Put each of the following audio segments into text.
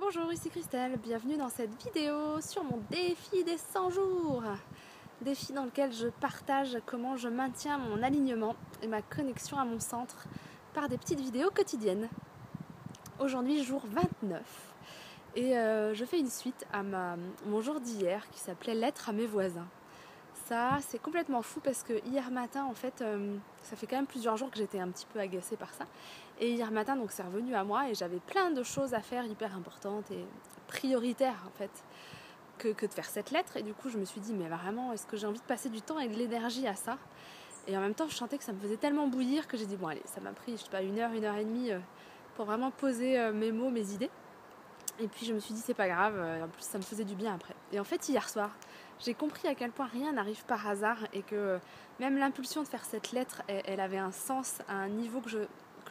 Bonjour, ici Christelle, bienvenue dans cette vidéo sur mon défi des 100 jours. Défi dans lequel je partage comment je maintiens mon alignement et ma connexion à mon centre par des petites vidéos quotidiennes. Aujourd'hui, jour 29. Et je fais une suite à mon jour d'hier qui s'appelait Lettre à mes voisins. Ça, c'est complètement fou parce que hier matin, en fait, ça fait quand même plusieurs jours que j'étais un petit peu agacée par ça. Et hier matin, donc c'est revenu à moi et j'avais plein de choses à faire hyper importantes et prioritaires, en fait, que de faire cette lettre. Et du coup, je me suis dit, mais vraiment, est-ce que j'ai envie de passer du temps et de l'énergie à ça? Et en même temps, je sentais que ça me faisait tellement bouillir que j'ai dit, bon, allez, ça m'a pris, je sais pas, une heure et demie pour vraiment poser mes mots, mes idées. Et puis je me suis dit c'est pas grave, en plus ça me faisait du bien après. Et en fait hier soir, j'ai compris à quel point rien n'arrive par hasard et que même l'impulsion de faire cette lettre, elle avait un sens à un niveau que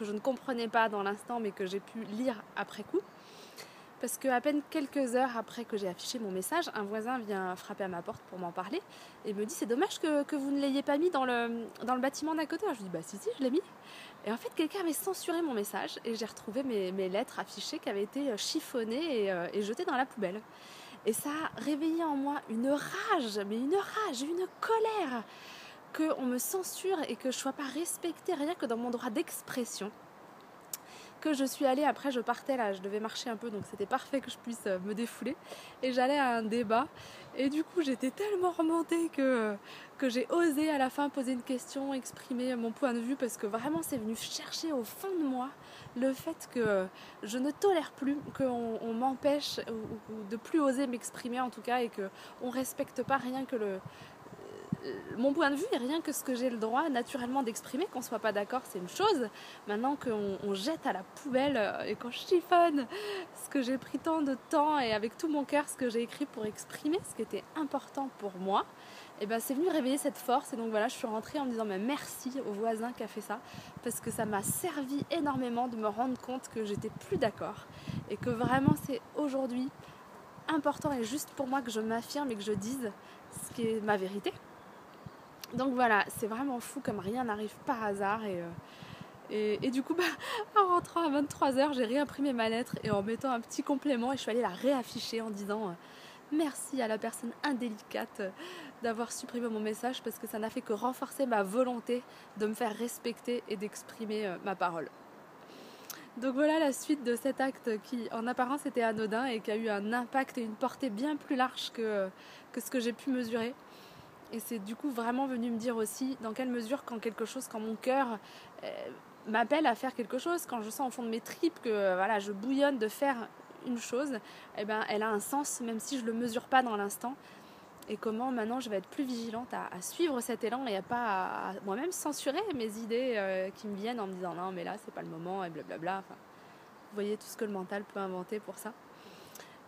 je ne comprenais pas dans l'instant mais que j'ai pu lire après coup. Parce qu'à peine quelques heures après que j'ai affiché mon message, un voisin vient frapper à ma porte pour m'en parler et me dit c'est dommage que vous ne l'ayez pas mis dans le bâtiment d'à côté. Alors je lui dis bah si je l'ai mis. Et en fait quelqu'un avait censuré mon message et j'ai retrouvé mes lettres affichées qui avaient été chiffonnées et jetées dans la poubelle. Et ça a réveillé en moi une rage, une colère qu'on me censure et que je ne sois pas respectée rien que dans mon droit d'expression. Que je suis allée, après je partais là, je devais marcher un peu donc c'était parfait que je puisse me défouler et j'allais à un débat et du coup j'étais tellement remontée que j'ai osé à la fin poser une question, exprimer mon point de vue parce que vraiment c'est venu chercher au fond de moi le fait que je ne tolère plus qu'on m'empêche ou de plus oser m'exprimer en tout cas et qu'on ne respecte pas rien que mon point de vue et rien que ce que j'ai le droit naturellement d'exprimer. Qu'on soit pas d'accord c'est une chose, maintenant qu'on jette à la poubelle et qu'on chiffonne ce que j'ai pris tant de temps et avec tout mon cœur ce que j'ai écrit pour exprimer ce qui était important pour moi, et ben c'est venu réveiller cette force. Et donc voilà, je suis rentrée en me disant mais merci au voisin qui a fait ça parce que ça m'a servi énormément de me rendre compte que j'étais plus d'accord et que vraiment c'est aujourd'hui important et juste pour moi que je m'affirme et que je dise ce qui est ma vérité. Donc voilà, c'est vraiment fou comme rien n'arrive par hasard et du coup en rentrant à 23h j'ai réimprimé ma lettre et en mettant un petit complément et je suis allée la réafficher en disant merci à la personne indélicate d'avoir supprimé mon message parce que ça n'a fait que renforcer ma volonté de me faire respecter et d'exprimer ma parole. Donc voilà la suite de cet acte qui en apparence était anodin et qui a eu un impact et une portée bien plus large que ce que j'ai pu mesurer. Et c'est du coup vraiment venu me dire aussi dans quelle mesure quand mon cœur m'appelle à faire quelque chose, quand je sens au fond de mes tripes que voilà, je bouillonne de faire une chose, eh ben, elle a un sens même si je ne le mesure pas dans l'instant. Et comment maintenant je vais être plus vigilante à suivre cet élan et à pas à moi-même censurer mes idées qui me viennent en me disant non mais là c'est pas le moment et blablabla. Enfin, vous voyez tout ce que le mental peut inventer pour ça.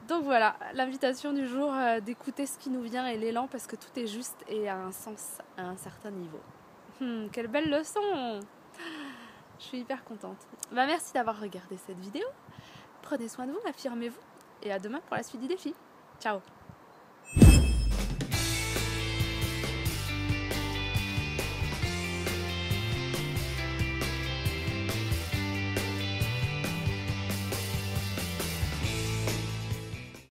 Donc voilà, l'invitation du jour, d'écouter ce qui nous vient et l'élan parce que tout est juste et a un sens à un certain niveau. Quelle belle leçon! Je suis hyper contente. Merci d'avoir regardé cette vidéo. Prenez soin de vous, affirmez-vous et à demain pour la suite du défi. Ciao!